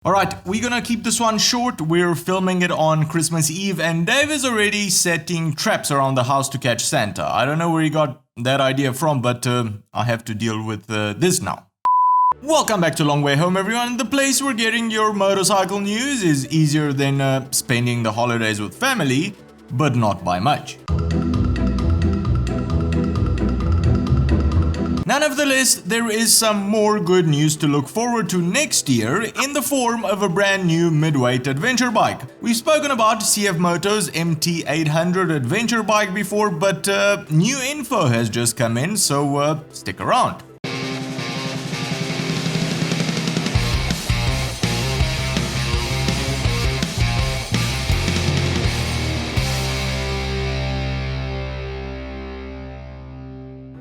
Alright, we're gonna keep this one short. We're filming it on Christmas Eve and Dave is already setting traps around the house to catch Santa. I don't know where he got that idea from, but I have to deal with this now. Welcome back to Long Way Home, everyone. The place where getting your motorcycle news is easier than spending the holidays with family, but not by much. Nevertheless, there is some more good news to look forward to next year in the form of a brand new midweight adventure bike. We've spoken about CFMOTO's MT800 adventure bike before, but new info has just come in, so stick around.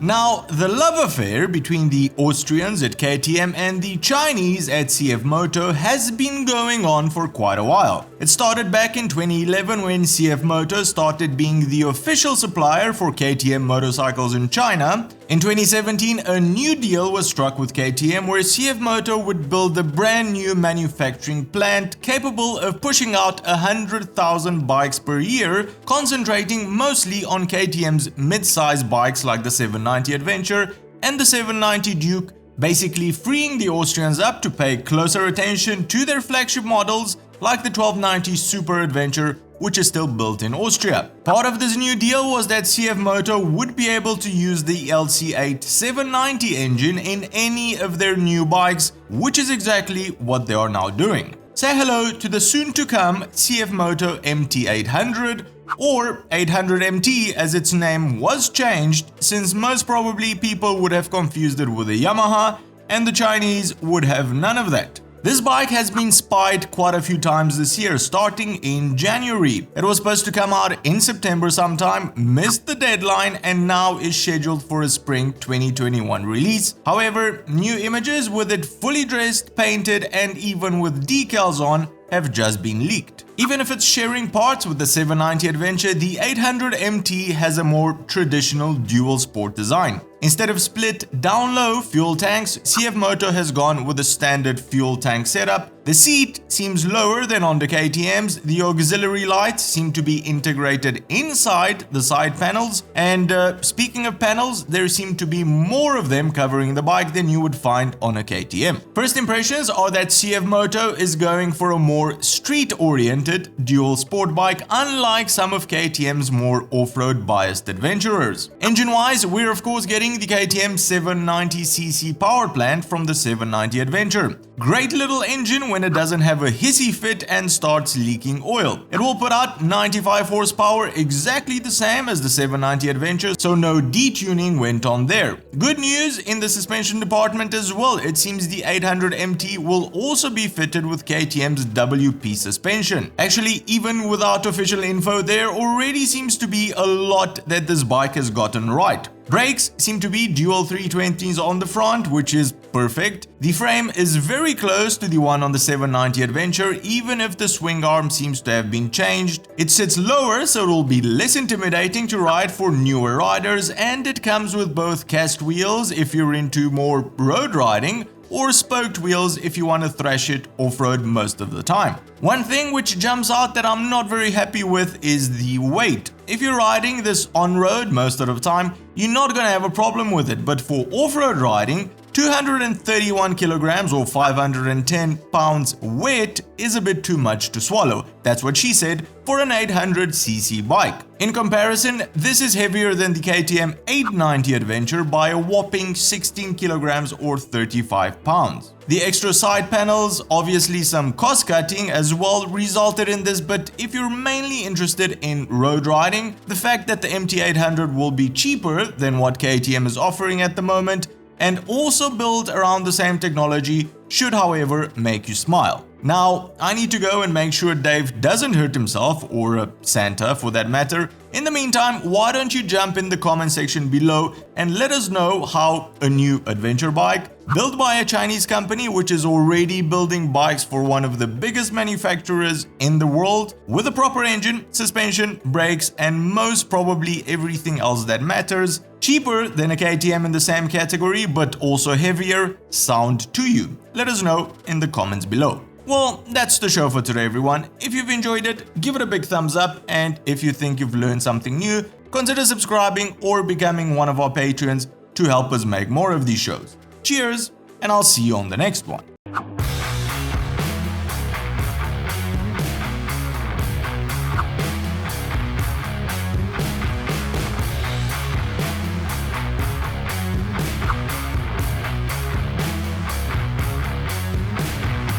Now, the love affair between the Austrians at KTM and the Chinese at CFMOTO has been going on for quite a while. It started back in 2011 when CFMOTO started being the official supplier for KTM motorcycles in China. In 2017, a new deal was struck with KTM where CFMOTO would build a brand new manufacturing plant capable of pushing out 100,000 bikes per year, concentrating mostly on KTM's mid-size bikes like the 790 Adventure and the 790 Duke, basically freeing the Austrians up to pay closer attention to their flagship models like the 1290 Super Adventure, which is still built in Austria. Part of this new deal was that CFMOTO would be able to use the LC8 790 engine in any of their new bikes, which is exactly what they are now doing. Say hello to the soon-to-come CFMOTO MT800, or 800MT as its name was changed, since most probably people would have confused it with a Yamaha, and the Chinese would have none of that. This bike has been spied quite a few times this year, starting in January. It was supposed to come out in September sometime, missed the deadline, and now is scheduled for a spring 2021 release. However, new images with it fully dressed, painted, and even with decals on have just been leaked. Even if it's sharing parts with the 790 Adventure, the 800MT has a more traditional dual sport design. Instead of split down-low fuel tanks, CFMOTO has gone with a standard fuel tank setup. The seat seems lower than on the KTM's, the auxiliary lights seem to be integrated inside the side panels, and speaking of panels, there seem to be more of them covering the bike than you would find on a KTM. First impressions are that CFMOTO is going for a more street-oriented dual sport bike, unlike some of KTM's more off-road biased adventurers. Engine-wise, we're of course getting the KTM 790cc power plant from the 790 Adventure. Great little engine when it doesn't have a hissy fit and starts leaking oil. It will put out 95 horsepower, exactly the same as the 790 Adventure, so no detuning went on there. Good news in the suspension department as well. It seems the 800MT will also be fitted with KTM's WP suspension. Actually, even without official info, there already seems to be a lot that this bike has gotten right. Brakes seem to be dual 320s on the front, which is perfect. The frame is very close to the one on the 790 Adventure, even if the swing arm seems to have been changed. It sits lower, so it will be less intimidating to ride for newer riders, and it comes with both cast wheels if you're into more road riding, or spoked wheels if you want to thrash it off-road most of the time. One thing which jumps out that I'm not very happy with is the weight. If you're riding this on-road most of the time, you're not going to have a problem with it, but for off-road riding, 231 kilograms or 510 pounds weight is a bit too much to swallow. That's what she said for an 800cc bike. In comparison, this is heavier than the KTM 890 Adventure by a whopping 16 kilograms or 35 pounds. The extra side panels, obviously some cost cutting as well, resulted in this, but if you're mainly interested in road riding, the fact that the MT800 will be cheaper than what KTM is offering at the moment and also built around the same technology should, however, make you smile. Now, I need to go and make sure Dave doesn't hurt himself, or Santa for that matter. In the meantime, why don't you jump in the comment section below and let us know how a new adventure bike, built by a Chinese company which is already building bikes for one of the biggest manufacturers in the world, with a proper engine, suspension, brakes, and most probably everything else that matters, cheaper than a KTM in the same category but also heavier, sound to you? Let us know in the comments below. Well, that's the show for today, everyone. If you've enjoyed it, give it a big thumbs up, and if you think you've learned something new, consider subscribing or becoming one of our patrons to help us make more of these shows. Cheers, and I'll see you on the next one.